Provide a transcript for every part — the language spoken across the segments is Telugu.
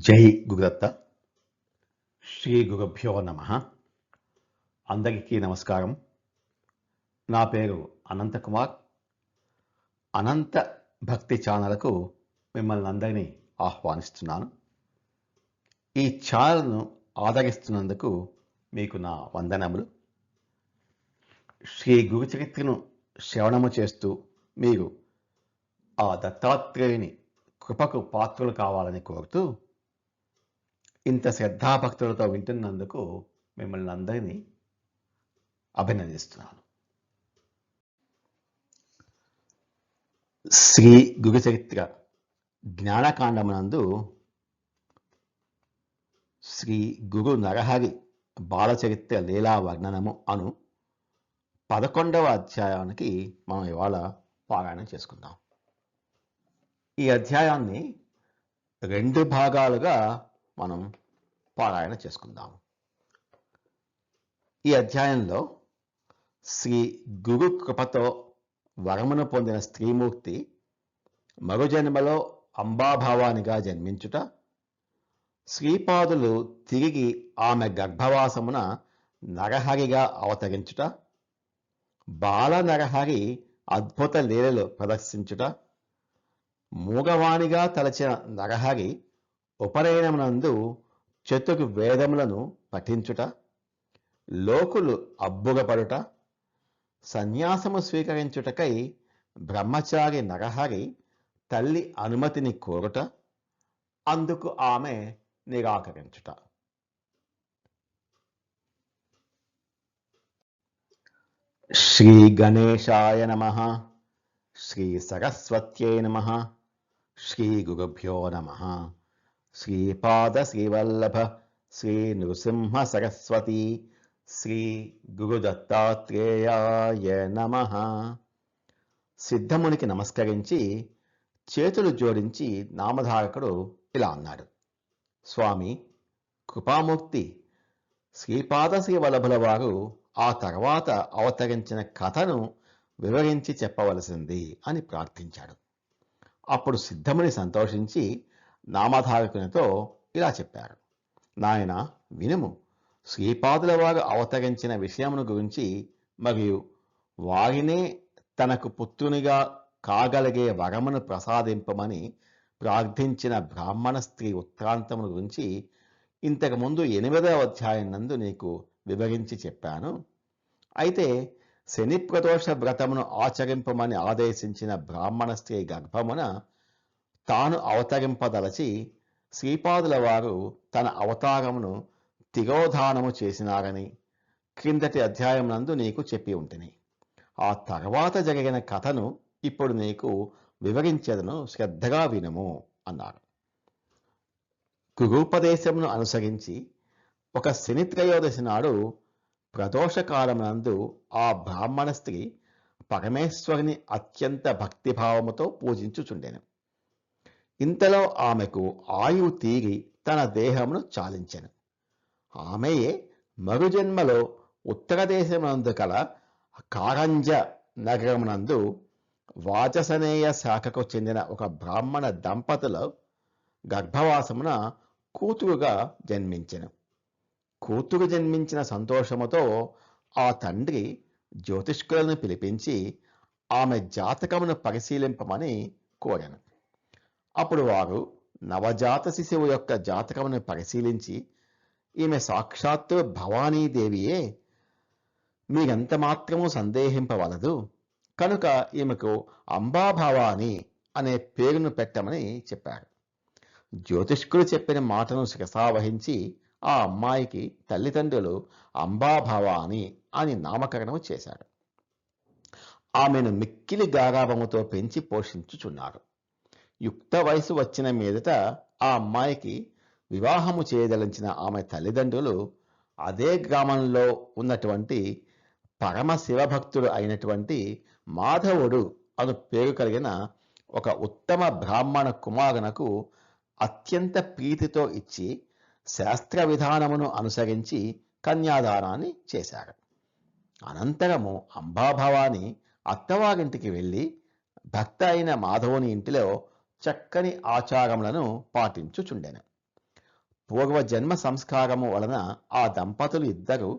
జై గురుదత్త. శ్రీ గురుభ్యో నమ. అందరికీ నమస్కారం. నా పేరు అనంతకుమార్. అనంత భక్తి ఛానల్కు మిమ్మల్ని అందరినీ ఆహ్వానిస్తున్నాను. ఈ ఛానల్ను ఆదరిస్తున్నందుకు మీకు నా వందనములు. శ్రీ గురు చరిత్రను శ్రవణము చేస్తూ మీరు ఆ దత్తాత్రేయుని కృపకు పాత్రలు కావాలని కోరుతూ ఇంత శ్రద్ధాభక్తులతో వింటున్నందుకు మిమ్మల్ని అందరినీ అభినందిస్తున్నాను. శ్రీ గురు చరిత్ర జ్ఞానకాండమునందు శ్రీ గురు నరహరి బాలచరిత్ర లీలా వర్ణనము అను 11వ అధ్యాయానికి మనం ఇవాళ పారాయణం చేసుకుందాం. ఈ అధ్యాయాన్ని 2 భాగాలుగా మనం పారాయణ చేసుకుందాము. ఈ అధ్యాయంలో శ్రీ గురు కృపతో వరమును పొందిన స్త్రీమూర్తి మరుజన్మలో అంబాభవానిగా జన్మించుట, శ్రీపాదులు తిరిగి ఆమె గర్భవాసమున నరహరిగా అవతరించుట, బాల నరహరి అద్భుత లీలలు ప్రదర్శించుట, మూగవాణిగా తలచిన నరహరి ఉపనయనమునందు చతుర్వేదములను పఠించుట, లోకులు అబ్బుగపడుట, సన్యాసము స్వీకరించుటకై బ్రహ్మచారి నరహరి తల్లి అనుమతిని కోరుట, అందుకు ఆమె నిరాకరించుట. శ్రీ గణేశాయ నమః. శ్రీ సరస్వత్యై నమః. శ్రీ గురుభ్యో నమః. శ్రీపాద శ్రీవల్లభ శ్రీ నృసింహ సరస్వతి శ్రీ గురుదత్తాత్రేయాయ నమః. సిద్ధమునికి నమస్కరించి చేతులు జోడించి నామధారకుడు ఇలా అన్నాడు: స్వామి, కృపామూర్తి శ్రీపాద శ్రీవల్లభుల వారు ఆ తర్వాత అవతరించిన కథను వివరించి చెప్పవలసింది అని ప్రార్థించాడు. అప్పుడు సిద్ధముని సంతోషించి నామధారకునితో ఇలా చెప్పారు: నాయన, వినుము. శ్రీపాదుల వారు అవతరించిన విషయమును గురించి మరియు వారినే తనకు పుత్రునిగా కాగలిగే వరమును ప్రసాదింపమని ప్రార్థించిన బ్రాహ్మణ స్త్రీ ఉత్క్రాంతమును గురించి ఇంతకుముందు 8వ అధ్యాయం నందు నీకు వివరించి చెప్పాను. అయితే శని ప్రదోష వ్రతమును ఆచరింపమని ఆదేశించిన బ్రాహ్మణ స్త్రీ గర్భమున తాను అవతరింపదలచి శ్రీపాదుల వారు తన అవతారమును తిరోధానము చేసినారని క్రిందటి అధ్యాయం నందు నీకు చెప్పి ఉంటిని. ఆ తర్వాత జరిగిన కథను ఇప్పుడు నీకు వివరించేదను, శ్రద్ధగా వినుము అన్నారు. గురూపదేశమును అనుసరించి ఒక శని త్రయోదశి నాడు ప్రదోషకాలమునందు ఆ బ్రాహ్మణ స్త్రీ పరమేశ్వరుని అత్యంత భక్తిభావముతో పూజించుచుండెను. ఇంతలో ఆమెకు ఆయువు తీరి తన దేహమును చాలించెను. ఆమెయే మరుజన్మలో ఉత్తర దేశమునందు కల కారంజ నగరమునందు వాచసనేయ శాఖకు చెందిన ఒక బ్రాహ్మణ దంపతుల గర్భవాసమున కూతురుగా జన్మించెను. కూతురు జన్మించిన సంతోషముతో ఆ తండ్రి జ్యోతిష్కులను పిలిపించి ఆమె జాతకమును పరిశీలింపమని కోరెను. అప్పుడు వారు నవజాత శిశువు యొక్క జాతకమును పరిశీలించి, ఈమె సాక్షాత్తు భవానీదేవియే, మీరెంత మాత్రము సందేహింపవలదు, కనుక ఈమెకు అంబాభవాని అనే పేరును పెట్టమని చెప్పారు. జ్యోతిష్కులు చెప్పిన మాటను శిరసావహించి ఆ అమ్మాయికి తల్లిదండ్రులు అంబాభవాని అని నామకరణం చేశారు. ఆమెను మిక్కిలి గారాభముతో పెంచి పోషించుచున్నారు. యుక్త వయసు వచ్చిన మీదట ఆ అమ్మాయికి వివాహము చేయదలించిన ఆమె తల్లిదండ్రులు అదే గ్రామంలో ఉన్నటువంటి పరమ శివభక్తుడు అయినటువంటి మాధవుడు అను పేరు కలిగిన ఒక ఉత్తమ బ్రాహ్మణ కుమారునకు అత్యంత ప్రీతితో ఇచ్చి శాస్త్ర విధానమును అనుసరించి కన్యాదానాన్ని చేశారు. అనంతరము అంబాభవాని అత్తవారింటికి వెళ్ళి భక్త అయిన మాధవుని ఇంటిలో చక్కని ఆచారములను పాటించుచుండెను. పూర్వజన్మ సంస్కారము వలన ఆ దంపతులు ఇద్దరు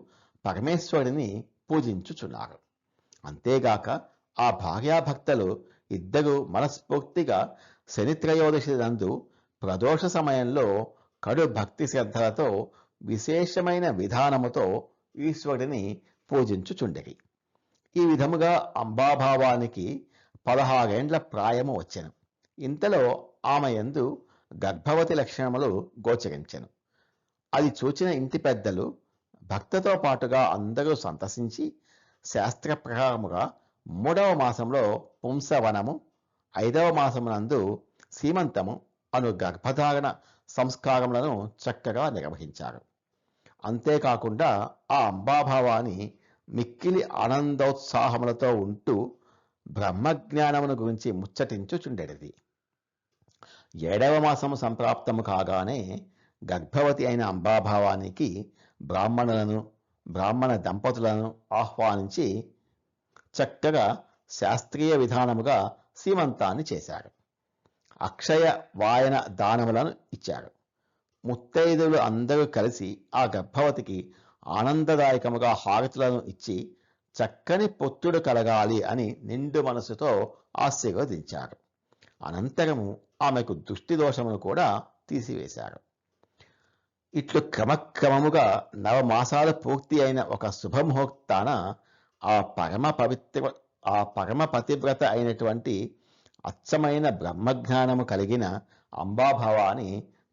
పరమేశ్వరుడిని పూజించుచున్నారు. అంతేగాక ఆ భార్యాభర్తలు ఇద్దరు మనస్ఫూర్తిగా శనిత్రయోదశి నందు ప్రదోష సమయంలో కడు భక్తి శ్రద్ధలతో విశేషమైన విధానముతో ఈశ్వరుడిని పూజించుచుండిరి. ఈ విధముగా అంబాభావానికి 16 ఏండ్ల ప్రాయము వచ్చెను. ఇంతలో ఆమె యందు గర్భవతి లక్షణములు గోచరించెను. అది చూచిన ఇంటి పెద్దలు భక్తతో పాటుగా అందరూ సంతసించి శాస్త్ర ప్రకారముగా 3వ మాసంలో పుంసవనము, 5వ మాసమునందు సీమంతము అను గర్భధారణ సంస్కారములను చక్కగా నిర్వహించారు. అంతేకాకుండా ఆ అంబాభావాన్ని మిక్కిలి ఆనందోత్సాహములతో ఉంటూ బ్రహ్మజ్ఞానమును గురించి ముచ్చటించుచుండెడిది. 7వ మాసము సంప్రాప్తము కాగానే గర్భవతి అయిన అంబాభావానికి బ్రాహ్మణ దంపతులను ఆహ్వానించి చక్కగా శాస్త్రీయ విధానముగా సీమంతాన్ని చేశారు. అక్షయ వాయన దానములను ఇచ్చారు. ముత్తైదులు అందరూ కలిసి ఆ గర్భవతికి ఆనందదాయకముగా హారతులను ఇచ్చి చక్కని పుత్రుడు కలగాలి అని నిండు మనసుతో ఆశీర్వదించారు. అనంతరము ఆమెకు దృష్టి దోషమును కూడా తీసివేశారు. ఇట్లు క్రమక్రమముగా 9 మాసాలు పూర్తి అయిన ఒక శుభముహూర్తాన ఆ పరమ పతివ్రత అయినటువంటి అచ్చమైన బ్రహ్మజ్ఞానము కలిగిన అంబాభవాని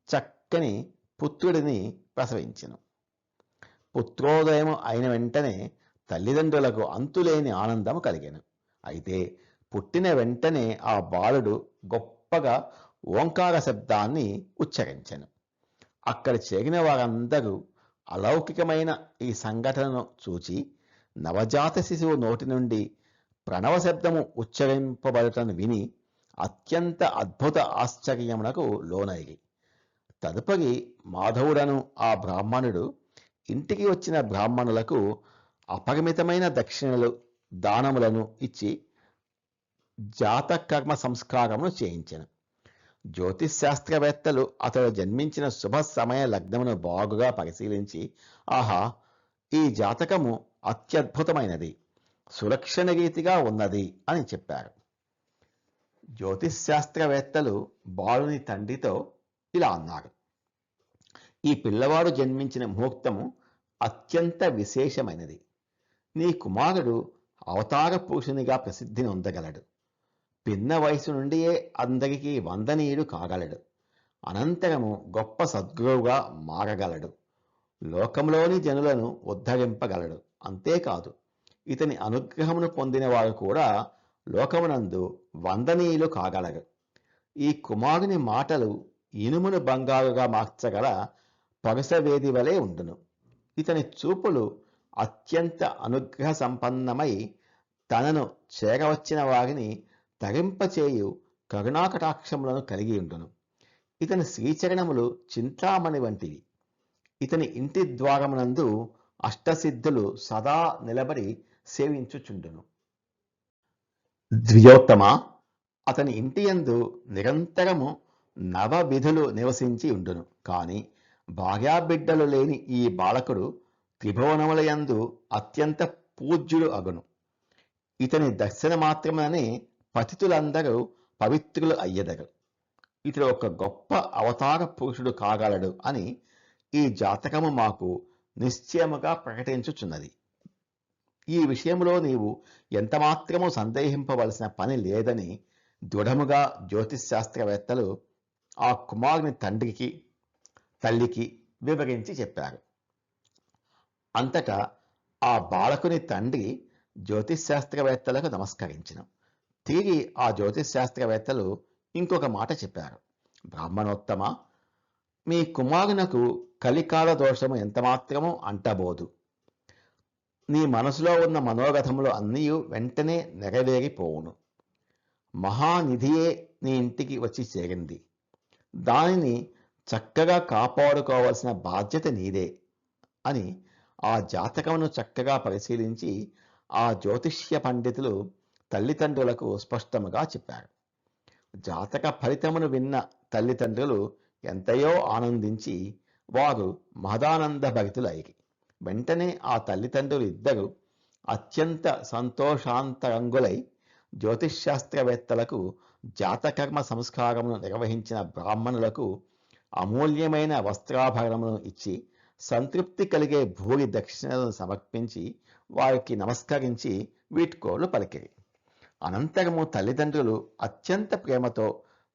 చక్కని పుత్రుడిని ప్రసవించెను. పుత్రోదయం అయిన వెంటనే తల్లిదండ్రులకు అంతులేని ఆనందము కలిగెను. అయితే పుట్టిన వెంటనే ఆ బాలుడు గొప్పగా ఓంకార శబ్దాన్ని ఉచ్చరించెను. అక్కడ చేరిన వారందరూ అలౌకికమైన ఈ సంఘటనను చూచి నవజాత శిశువు నోటి నుండి ప్రణవ శబ్దము ఉచ్చరింపబడటను విని అత్యంత అద్భుత ఆశ్చర్యమునకు లోనైరి. తదుపరి మాధవుడను ఆ బ్రాహ్మణుడు ఇంటికి వచ్చిన బ్రాహ్మణులకు అపరిమితమైన దక్షిణలు దానములను ఇచ్చి జాతకర్మ సంస్కారమును చేయించెను. జ్యోతిశాస్త్రవేత్తలు అతడు జన్మించిన శుభ సమయ లగ్నమును బాగుగా పరిశీలించి, ఆహా, ఈ జాతకము అత్యద్భుతమైనది, సులక్షణ రీతిగా ఉన్నది అని చెప్పారు. జ్యోతిశాస్త్రవేత్తలు బాలుని తండ్రితో ఇలా అన్నారు: ఈ పిల్లవాడు జన్మించిన ముహూర్తము అత్యంత విశేషమైనది. నీ కుమారుడు అవతార పురుషునిగా ప్రసిద్ధి నొందగలడు. పిన్న వయసు నుండియే అందరికీ వందనీయుడు కాగలడు. అనంతరము గొప్ప సద్గురువుగా మారగలడు. లోకంలోని జనులను ఉద్ధరింపగలడు. అంతేకాదు, ఇతని అనుగ్రహమును పొందిన వారు కూడా లోకమునందు వందనీయులు కాగలరు. ఈ కుమారుని మాటలు ఇనుమును బంగారుగా మార్చగల పరుసవేది వలె ఉండును. ఇతని చూపులు అత్యంత అనుగ్రహ సంపన్నమై తనను చేరవచ్చిన వారిని తరింపచేయు కరుణాకటాక్షములను కలిగి ఉండును. ఇతని శ్రీచరణములు చింతామణి వంటివి. ఇతని ఇంటి ద్వారమునందు అష్టసిద్ధులు సదా నిలబడి సేవించుచుండును. ద్విజోత్తమ, అతని ఇంటి యందు నిరంతరము నవవిధులు నివసించి ఉండును. కాని భార్యాబిడ్డలు లేని ఈ బాలకుడు త్రిభువనముల యందు అత్యంత పూజ్యుడు అగును. ఇతని దర్శన మాత్రమనే పతితులందరూ పవిత్రులు అయ్యెదరు. ఇతడు ఒక గొప్ప అవతార పురుషుడు కాగలడు అని ఈ జాతకము మాకు నిశ్చయముగా ప్రకటించుచున్నది. ఈ విషయంలో నీవు ఎంతమాత్రము సందేహింపవలసిన పని లేదని దృఢముగా జ్యోతిశాస్త్రవేత్తలు ఆ కుమారుని తండ్రికి తల్లికి వివరించి చెప్పారు. అంతటా ఆ బాలకుని తండ్రి జ్యోతిశాస్త్రవేత్తలకు నమస్కరించెను. తిరిగి ఆ జ్యోతిశాస్త్రవేత్తలు ఇంకొక మాట చెప్పారు: బ్రాహ్మణోత్తమ, మీ కుమారునకు కలికాల దోషము ఎంతమాత్రము అంటబోదు. నీ మనసులో ఉన్న మనోగతములు అన్నీ వెంటనే నెరవేరిపోవును. మహానిధియే నీ ఇంటికి వచ్చి చేరింది. దానిని చక్కగా కాపాడుకోవలసిన బాధ్యత నీదే అని ఆ జాతకమును చక్కగా పరిశీలించి ఆ జ్యోతిష్య పండితులు తల్లిదండ్రులకు స్పష్టముగా చెప్పారు. జాతక ఫలితమును విన్న తల్లిదండ్రులు ఎంతయో ఆనందించి వారు మహదానంద భరితులైరి. వెంటనే ఆ తల్లిదండ్రులు ఇద్దరు అత్యంత సంతోషాంతరంగులై జ్యోతిష్శాస్త్రవేత్తలకు జాతకర్మ సంస్కారమును నిర్వహించిన బ్రాహ్మణులకు అమూల్యమైన వస్త్రాభరణములను ఇచ్చి సంతృప్తి కలిగే భూరి దక్షిణలను సమర్పించి వారికి నమస్కరించి వీడ్కోలు పలికిరి. అనంతరము తల్లిదండ్రులు అత్యంత ప్రేమతో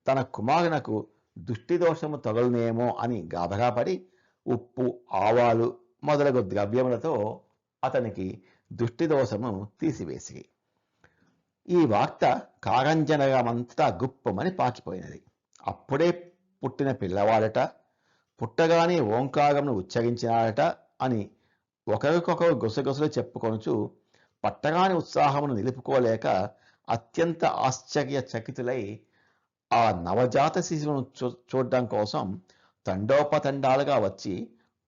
తన కుమారునకు దృష్టిదోషము తగులునేమో అని గాబరాపడి ఉప్పు, ఆవాలు మొదలగు ద్రవ్యములతో అతనికి దృష్టిదోషము తీసివేసిరి. ఈ వార్త కారంజనగమంతా గుప్పమని పాకిపోయినది. అప్పుడే పుట్టిన పిల్లవాడట, పుట్టగానే ఓంకారమును ఉచ్చరించినాడట అని ఒకరికొకరు గుసగుసలు చెప్పుకొనుచు పట్టగాని ఉత్సాహమును నిలుపుకోలేక అత్యంత ఆశ్చర్యచకితులై ఆ నవజాత శిశువును చూడడం కోసం తండోపతండాలుగా వచ్చి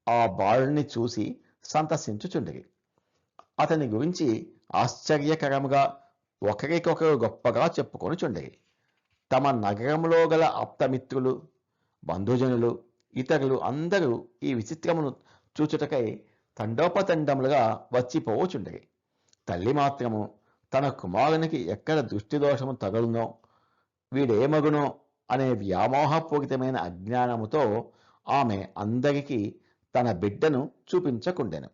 ఆ బాలుడిని చూసి సంతసించుచుండిరి. అతని గురించి ఆశ్చర్యకరముగా ఒకరికొకరు గొప్పగా చెప్పుకొని చుండిరి. తమ నగరంలో గల ఆప్తమిత్రులు, బంధుజనులు, ఇతరులు అందరూ ఈ విచిత్రమును చూచుటకై తండోపతండములుగా వచ్చిపోవుచుండిరి. తల్లి మాత్రము తన కుమారునికి ఎక్కడ దృష్టిదోషము తగులునో, వీడేమగునో అనే వ్యామోహపూరితమైన అజ్ఞానముతో ఆమె అందరికీ తన బిడ్డను చూపించకుండెను.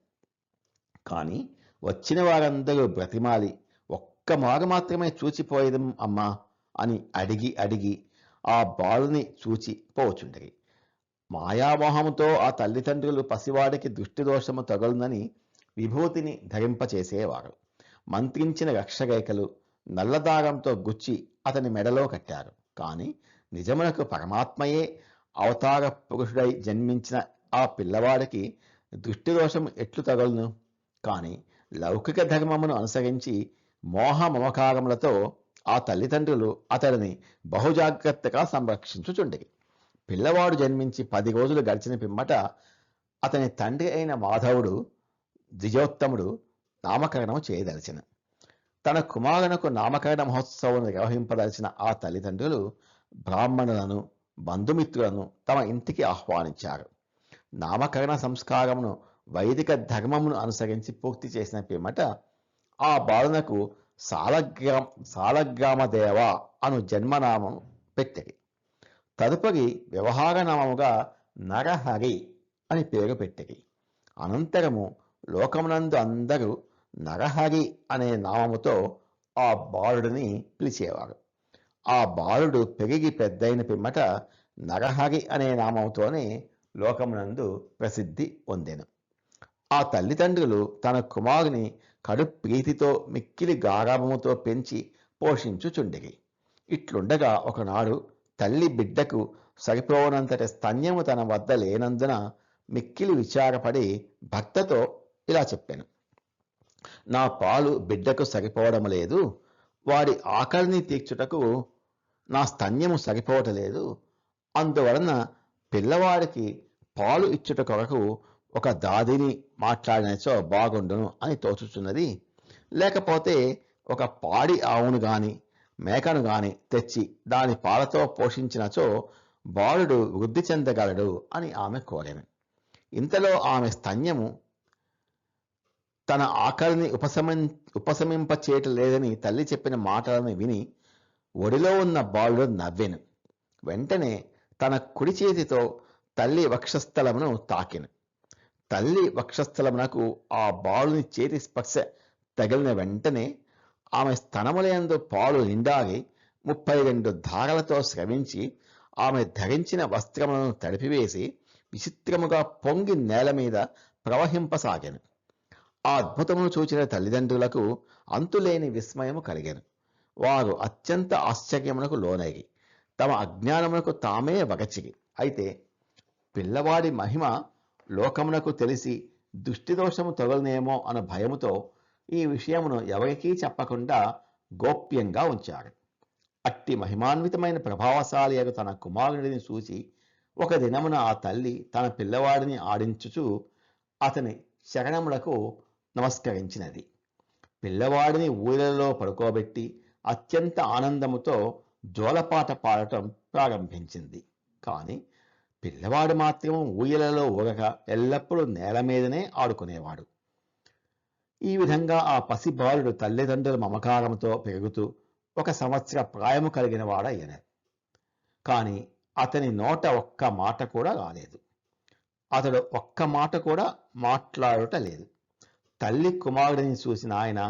కానీ వచ్చిన వారందరూ బ్రతిమాలి ఒక్క మారు మాత్రమే చూచిపోయేదం అమ్మా అని అడిగి అడిగి ఆ బాలుని చూచి పోచుండరి. మాయామోహముతో ఆ తల్లిదండ్రులు పసివాడికి దృష్టిదోషము తగులునని విభూతిని ధరింపచేసేవారు. మంత్రించిన రక్షరేఖలు నల్లదారంతో గుచ్చి అతని మెడలో కట్టారు. కానీ నిజమునకు పరమాత్మయే అవతార పురుషుడై జన్మించిన ఆ పిల్లవాడికి దృష్టిదోషం ఎట్లు తగలును? కానీ లౌకిక ధర్మమును అనుసరించి మోహ మమకారములతో ఆ తల్లిదండ్రులు అతడిని బహుజాగ్రత్తగా సంరక్షించుచుండిరి. పిల్లవాడు జన్మించి 10 రోజులు గడిచిన పిమ్మట అతని తండ్రి అయిన మాధవుడు ద్విజోత్తముడు నామకరణం చేయదలిచిన. తన కుమారునకు నామకరణ మహోత్సవం నిర్వహింపదలిచిన ఆ తల్లిదండ్రులు బ్రాహ్మణులను, బంధుమిత్రులను తమ ఇంటికి ఆహ్వానించారు. నామకరణ సంస్కారమును వైదిక ధర్మమును అనుసరించి పూర్తి చేసిన పిమ్మట ఆ బాలునకు సాలగ్రామదేవ అను జన్మనామం పెట్టిరి. తదుపరి వ్యవహారనామముగా నరహరి అని పేరు పెట్టిరి. అనంతరము లోకమునందు అందరూ నరహరి అనే నామముతో ఆ బాలుడిని పిలిచేవారు. ఆ బాలుడు పెరిగి పెద్దయిన పిమ్మట నరహరి అనే నామముతోనే లోకమునందు ప్రసిద్ధి పొందెను. ఆ తల్లిదండ్రులు తన కుమారుని కడు ప్రీతితో మిక్కిలి గారాభముతో పెంచి పోషించుచుండిరి. ఇట్లుండగా ఒకనాడు తల్లి బిడ్డకు సరిపోనంతటి స్తన్యము తన వద్ద లేనందున మిక్కిలి విచారపడి భర్తతో ఇలా చెప్పాను: నా పాలు బిడ్డకు సరిపోవడం లేదు, వాడి ఆకలిని తీర్చుటకు నా స్తన్యము సరిపోవటలేదు, అందువలన పిల్లవాడికి పాలు ఇచ్చుట కొరకు ఒక దాదిని మాట్లాడినచో బాగుండును అని తోచుచున్నది. లేకపోతే ఒక పాడి ఆవును గాని మేకను గాని తెచ్చి దాని పాలతో పోషించినచో బాలుడు వృద్ధి చెందగలడు అని ఆమె కోరాను. ఇంతలో ఆమె స్తన్యము తన ఆకలిని ఉపశమింపచేయటలేదని తల్లి చెప్పిన మాటలను విని ఒడిలో ఉన్న బాలుడు నవ్వెను. వెంటనే తన కుడి చేతితో తల్లి వక్షస్థలమును తాకెను. తల్లి వక్షస్థలమునకు ఆ బాలుని చేతి స్పర్శ తగిలిన వెంటనే ఆమె స్తనములందు పాలు నిండాగి 32 ధారలతో స్రవించి ఆమె ధరించిన వస్త్రములను తడిపివేసి విచిత్రముగా పొంగి నేల మీద ప్రవహింపసాగాను. ఆ అద్భుతమును చూచిన తల్లిదండ్రులకు అంతులేని విస్మయము కలిగాను. వారు అత్యంత ఆశ్చర్యమునకు లోనైరి తమ అజ్ఞానమునకు తామే వగచిరి. అయితే పిల్లవాడి మహిమ లోకమునకు తెలిసి దృష్టిదోషము తగులునేమో అన్న భయముతో ఈ విషయమును ఎవరికీ చెప్పకుండా గోప్యంగా ఉంచారు. అట్టి మహిమాన్వితమైన ప్రభావశాలి అగు తన కుమారుడిని చూసి ఒక దినమున ఆ తల్లి తన పిల్లవాడిని ఆడించుచు అతని శరణములకు నమస్కరించినది. పిల్లవాడిని ఊయలలో పడుకోబెట్టి అత్యంత ఆనందముతో జోలపాట పాడటం ప్రారంభించింది. కానీ పిల్లవాడు మాత్రం ఊయలలో ఊగక ఎల్లప్పుడూ నేల మీదనే ఆడుకునేవాడు. ఈ విధంగా ఆ పసిబాలుడు తల్లిదండ్రుల మమకారంతో పెరుగుతూ 1 సంవత్సర ప్రాయము కలిగిన వాడయ్యాడు. కానీ అతని నోట ఒక్క మాట కూడా రాలేదు. అతడు ఒక్క మాట కూడా మాట్లాడుట లేదు. తల్లి కుమారుడిని చూసిన ఆయన,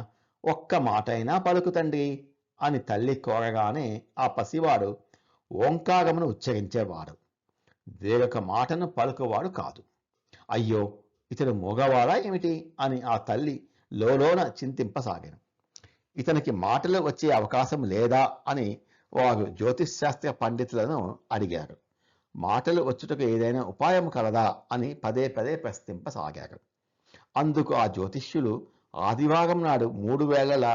ఒక్క మాటైనా పలుకు తండ్రి అని తల్లి కోరగానే ఆ పసివాడు ఓంకారమును ఉచ్చరించేవాడు. వేరొక మాటను పలుకువాడు కాదు. అయ్యో, ఇతడు మూగవాడా ఏమిటి అని ఆ తల్లి లోలోన చింతింపసాగాను. ఇతనికి మాటలు వచ్చే అవకాశం లేదా అని వారు జ్యోతిష్శాస్త్ర పండితులను అడిగారు. మాటలు వచ్చుటకు ఏదైనా ఉపాయం కలదా అని పదే పదే ప్రశ్నింపసాగారు. అందుకు ఆ జ్యోతిష్యులు ఆదివారం నాడు 3 వేళల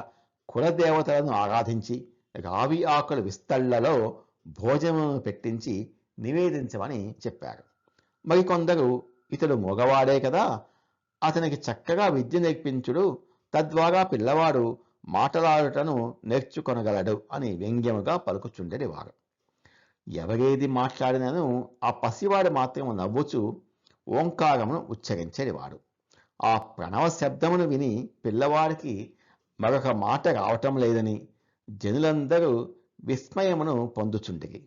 కులదేవతలను ఆరాధించి రావి ఆకుల విస్తళ్లలో భోజనమును పెట్టించి నివేదించమని చెప్పారు. మరికొందరు ఇతడు మగవాడే కదా, అతనికి చక్కగా విద్య నేర్పించుడు, తద్వారా పిల్లవాడు మాటలాడుటను నేర్చుకొనగలడు అని వ్యంగ్యముగా పలుకుచుండేవారు. ఎవరేది మాట్లాడినను ఆ పసివాడు మాత్రం నవ్వుచు ఓంకారమును ఉచ్చరించేవాడు. ఆ ప్రణవ శబ్దమును విని పిల్లవాడికి మరొక మాట రావటం లేదని జనులందరూ విస్మయమును పొందుచుండిరి.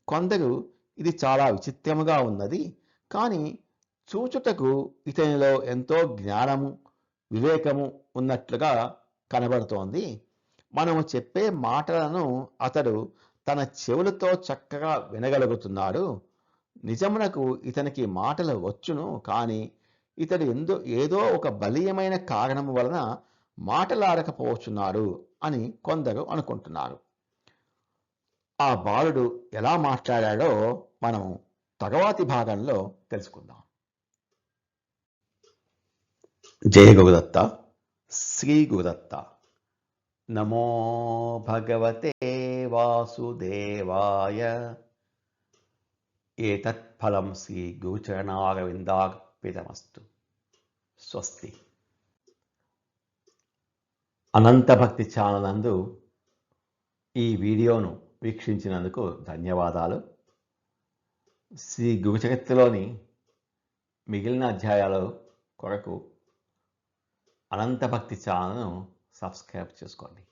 కొందరు ఇది చాలా విచిత్రముగా ఉన్నది, కానీ చూచుటకు ఇతనిలో ఎంతో జ్ఞానము వివేకము ఉన్నట్లుగా కనబడుతోంది. మనము చెప్పే మాటలను అతడు తన చెవులతో చక్కగా వినగలుగుతున్నాడు. నిజమునకు ఇతనికి మాటలు వచ్చును, కానీ ఇతడు ఏదో ఒక బలీయమైన కారణము వలన మాటలాడకపోవచ్చున్నాడు అని కొందరు అనుకుంటున్నారు. ఆ బాలుడు ఎలా మాట్లాడాడో మనం తరువాతి భాగంలో తెలుసుకుందాం. జయ గురుదత్త. శ్రీ గురుదత్త. నమో భగవతే వాసుదేవాయ. ఏతత్ ఫలం శ్రీ గురుచరణారవిందార్పితమస్తు. స్వస్తి. అనంత భక్తి ఛానల్ నందు ఈ వీడియోను వీక్షించినందుకు ధన్యవాదాలు. శ్రీ గురుచరిత్రలోని మిగిలిన అధ్యాయాల కొరకు అనంత భక్తి ఛానల్ను సబ్స్క్రైబ్ చేసుకోండి.